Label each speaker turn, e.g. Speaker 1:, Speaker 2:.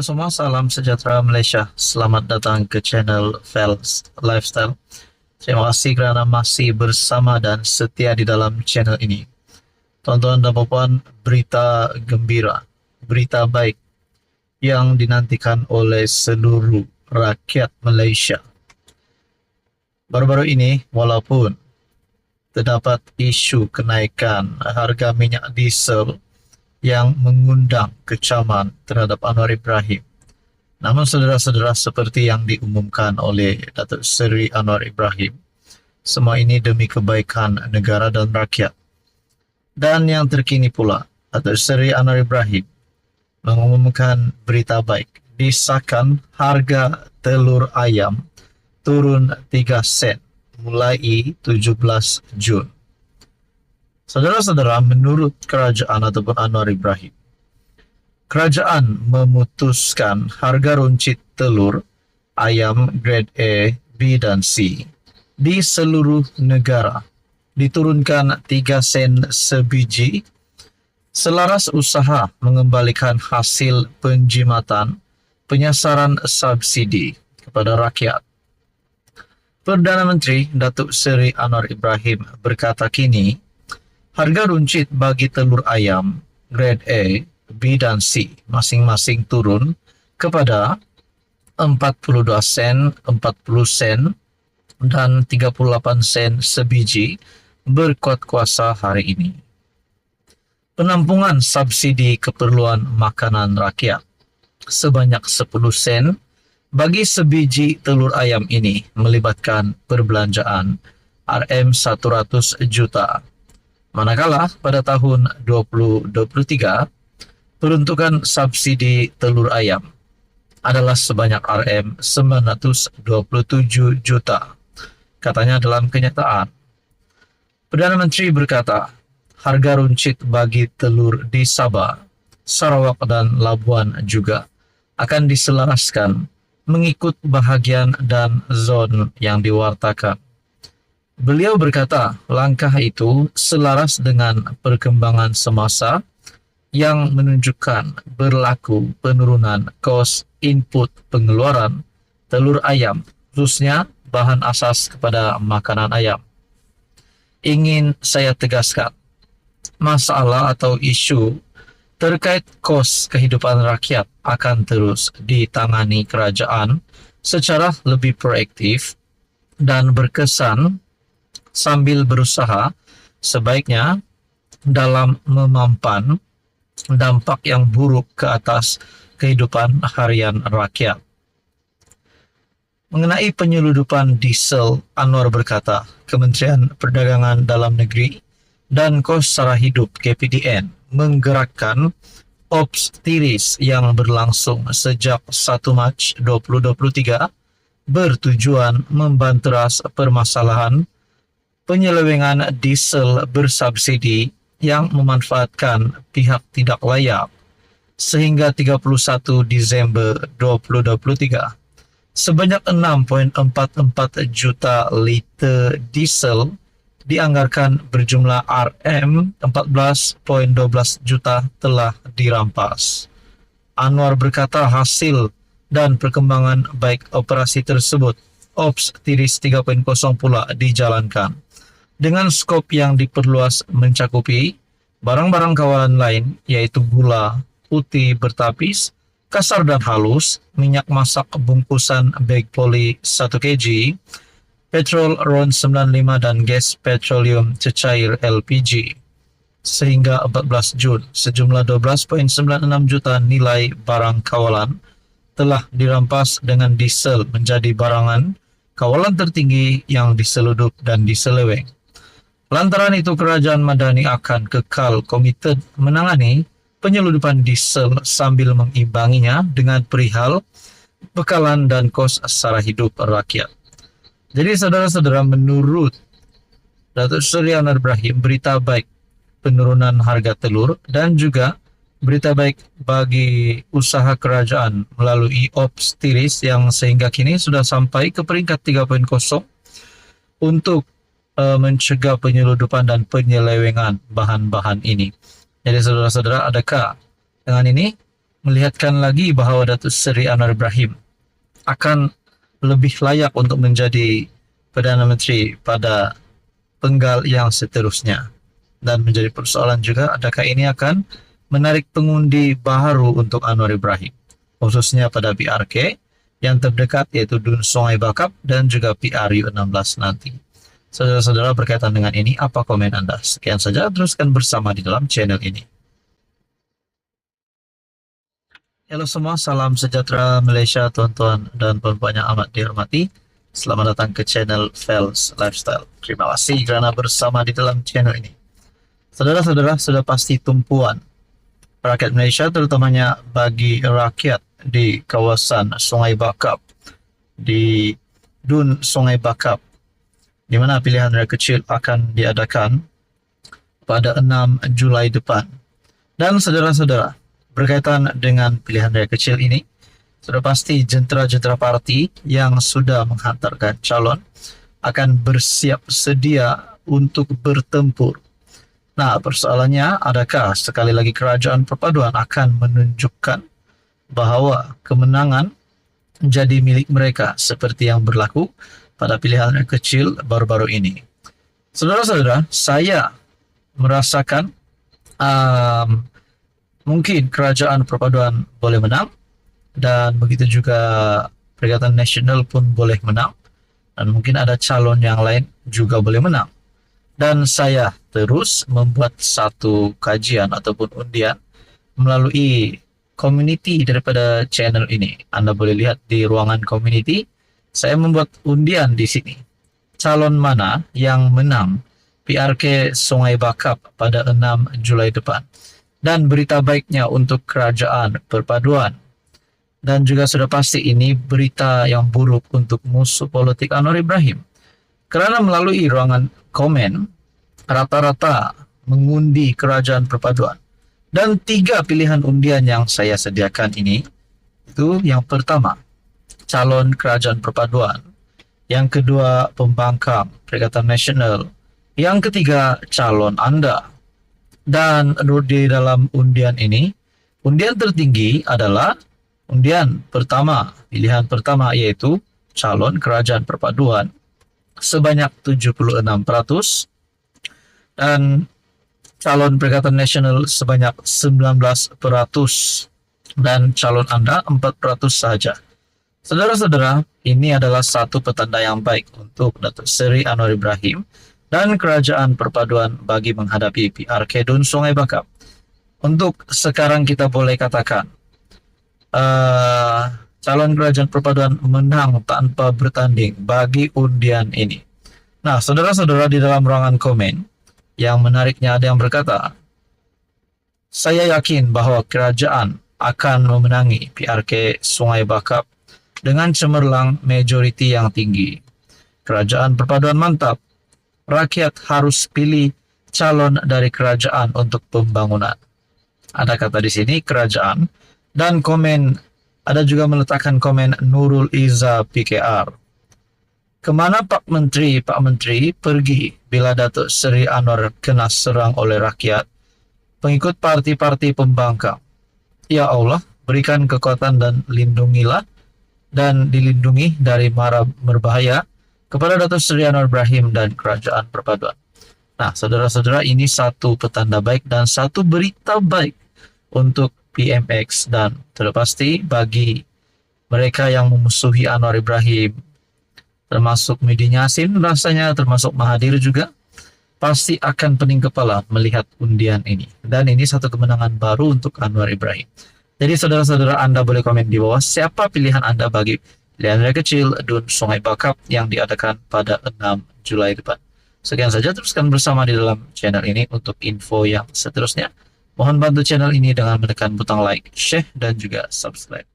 Speaker 1: Halo semua, salam sejahtera Malaysia. Selamat datang ke channel Fels Lifestyle. Terima kasih kerana masih bersama dan setia di dalam channel ini. Tuan-tuan dan puan, berita gembira, berita baik yang dinantikan oleh seluruh rakyat Malaysia. Baru-baru ini, walaupun terdapat isu kenaikan harga minyak diesel yang mengundang kecaman terhadap Anwar Ibrahim. Namun saudara-saudara, seperti yang diumumkan oleh Datuk Seri Anwar Ibrahim, semua ini demi kebaikan negara dan rakyat. Dan yang terkini pula, Datuk Seri Anwar Ibrahim mengumumkan berita baik. Disahkan harga telur ayam turun 3 sen mulai 17 Jun. Saudara-saudara, menurut kerajaan ataupun Anwar Ibrahim, kerajaan memutuskan harga runcit telur ayam grade A, B dan C di seluruh negara diturunkan 3 sen sebiji selaras usaha mengembalikan hasil penjimatan penyasaran subsidi kepada rakyat. Perdana Menteri Datuk Seri Anwar Ibrahim berkata kini harga runcit bagi telur ayam grade A, B dan C masing-masing turun kepada 42 sen, 40 sen dan 38 sen sebiji berkuat kuasa hari ini. Penampungan subsidi keperluan makanan rakyat sebanyak 10 sen bagi sebiji telur ayam ini melibatkan perbelanjaan RM100 juta. Manakala pada tahun 2023, peruntukan subsidi telur ayam adalah sebanyak RM927 juta, katanya dalam kenyataan. Perdana Menteri berkata, harga runcit bagi telur di Sabah, Sarawak dan Labuan juga akan diselaraskan mengikut bahagian dan zon yang diwartakan. Beliau berkata, langkah itu selaras dengan perkembangan semasa yang menunjukkan berlaku penurunan kos input pengeluaran telur ayam, khususnya bahan asas kepada makanan ayam. Ingin saya tegaskan, masalah atau isu terkait kos kehidupan rakyat akan terus ditangani kerajaan secara lebih proaktif dan berkesan sambil berusaha sebaiknya dalam memampan dampak yang buruk ke atas kehidupan harian rakyat. Mengenai penyeludupan diesel, Anwar berkata, Kementerian Perdagangan Dalam Negeri dan Kos Sara Hidup KPDN menggerakkan Ops Tiris yang berlangsung sejak 1 Mac 2023 bertujuan membanteras permasalahan penyelewengan diesel bersubsidi yang memanfaatkan pihak tidak layak sehingga 31 Disember 2023. Sebanyak 6.44 juta liter diesel dianggarkan berjumlah RM14.12 juta telah dirampas. Anwar berkata hasil dan perkembangan baik operasi tersebut, Ops Tiris 3.0 pula dijalankan dengan skop yang diperluas mencakupi barang-barang kawalan lain yaitu gula putih bertapis, kasar dan halus, minyak masak bungkusan bag poli 1 kg, petrol RON 95 dan gas petroleum cecair LPG. Sehingga 14 Jun, sejumlah 12.96 juta nilai barang kawalan telah dirampas dengan diesel menjadi barangan kawalan tertinggi yang diseludup dan diseleweng. Lantaran itu, kerajaan Madani akan kekal komited menangani penyeludupan diesel sambil mengimbanginya dengan perihal bekalan dan kos sara hidup rakyat. Jadi saudara-saudara, menurut Datuk Seri Anwar Ibrahim, berita baik penurunan harga telur dan juga berita baik bagi usaha kerajaan melalui Ops Tiris yang sehingga kini sudah sampai ke peringkat 3.0 untuk mencegah penyeludupan dan penyelewengan bahan-bahan ini. Jadi saudara-saudara, adakah dengan ini melihatkan lagi bahwa Datuk Seri Anwar Ibrahim akan lebih layak untuk menjadi Perdana Menteri pada penggal yang seterusnya. Dan menjadi persoalan juga, adakah ini akan menarik pengundi baru untuk Anwar Ibrahim, khususnya pada PRK yang terdekat yaitu Dun Sungai Bakap dan juga PRU16 nanti. Saudara-saudara, berkaitan dengan ini, apa komen Anda? Sekian saja, teruskan bersama di dalam channel ini. Halo semua, salam sejahtera Malaysia, tuan-tuan dan puan-puan yang amat dihormati. Selamat datang ke channel Fels Lifestyle. Terima kasih kerana bersama di dalam channel ini. Saudara-saudara, sudah pasti tumpuan rakyat Malaysia, terutamanya bagi rakyat di kawasan Sungai Bakap, di Dun Sungai Bakap, di mana pilihan raya kecil akan diadakan pada 6 Julai depan. Dan saudara-saudara, berkaitan dengan pilihan raya kecil ini, sudah pasti jentera-jentera parti yang sudah menghantarkan calon akan bersiap sedia untuk bertempur. Nah, persoalannya, adakah sekali lagi kerajaan perpaduan akan menunjukkan bahawa kemenangan menjadi milik mereka seperti yang berlaku pada pilihan raya kecil baru-baru ini? Saudara-saudara, saya merasakan mungkin kerajaan perpaduan boleh menang, dan begitu juga Perikatan Nasional pun boleh menang, dan mungkin ada calon yang lain juga boleh menang. Dan saya terus membuat satu kajian ataupun undian melalui community daripada channel ini. Anda boleh lihat di ruangan community, saya membuat undian di sini. Calon mana yang menang PRK Sungai Bakap pada 6 Julai depan. Dan berita baiknya untuk kerajaan perpaduan. Dan juga sudah pasti ini berita yang buruk untuk musuh politik Anwar Ibrahim. Kerana melalui ruangan komen, rata-rata mengundi kerajaan perpaduan. Dan 3 pilihan undian yang saya sediakan ini, itu yang pertama, calon kerajaan perpaduan. Yang kedua, pembangkang Perikatan Nasional. Yang ketiga, calon anda. Dan di dalam undian ini, undian tertinggi adalah undian pertama, pilihan pertama yaitu calon kerajaan perpaduan sebanyak 76%, dan calon Perikatan Nasional sebanyak 19%, dan calon anda 4% saja. Saudara-saudara, ini adalah satu petanda yang baik untuk Datuk Seri Anwar Ibrahim dan kerajaan perpaduan bagi menghadapi PRK Dun Sungai Bakap. Untuk sekarang kita boleh katakan calon kerajaan perpaduan menang tanpa bertanding bagi undian ini. Nah, saudara-saudara, di dalam ruangan komen, yang menariknya ada yang berkata, saya yakin bahwa kerajaan akan memenangi PRK Sungai Bakap dengan cemerlang majoriti yang tinggi. Kerajaan perpaduan mantap. Rakyat harus pilih calon dari kerajaan untuk pembangunan. Ada kata di sini kerajaan, dan komen ada juga meletakkan komen Nurul Iza PKR. Kemana Pak Menteri pergi bila Datuk Seri Anwar kena serang oleh rakyat, pengikut parti-parti pembangkang? Ya Allah, berikan kekuatan dan lindungilah dan dilindungi dari mara berbahaya kepada Datuk Seri Anwar Ibrahim dan kerajaan perpaduan. Nah, saudara-saudara, ini satu petanda baik dan satu berita baik untuk PMX, dan terpasti bagi mereka yang memusuhi Anwar Ibrahim, termasuk media Yasin rasanya, termasuk Mahathir juga, pasti akan pening kepala melihat undian ini. Dan ini satu kemenangan baru untuk Anwar Ibrahim. Jadi saudara-saudara, Anda boleh komen di bawah siapa pilihan Anda bagi pilihan raya kecil Dun Sungai Bakap yang diadakan pada 6 Julai depan. Sekian saja, teruskan bersama di dalam channel ini untuk info yang seterusnya. Mohon bantu channel ini dengan menekan butang like, share, dan juga subscribe.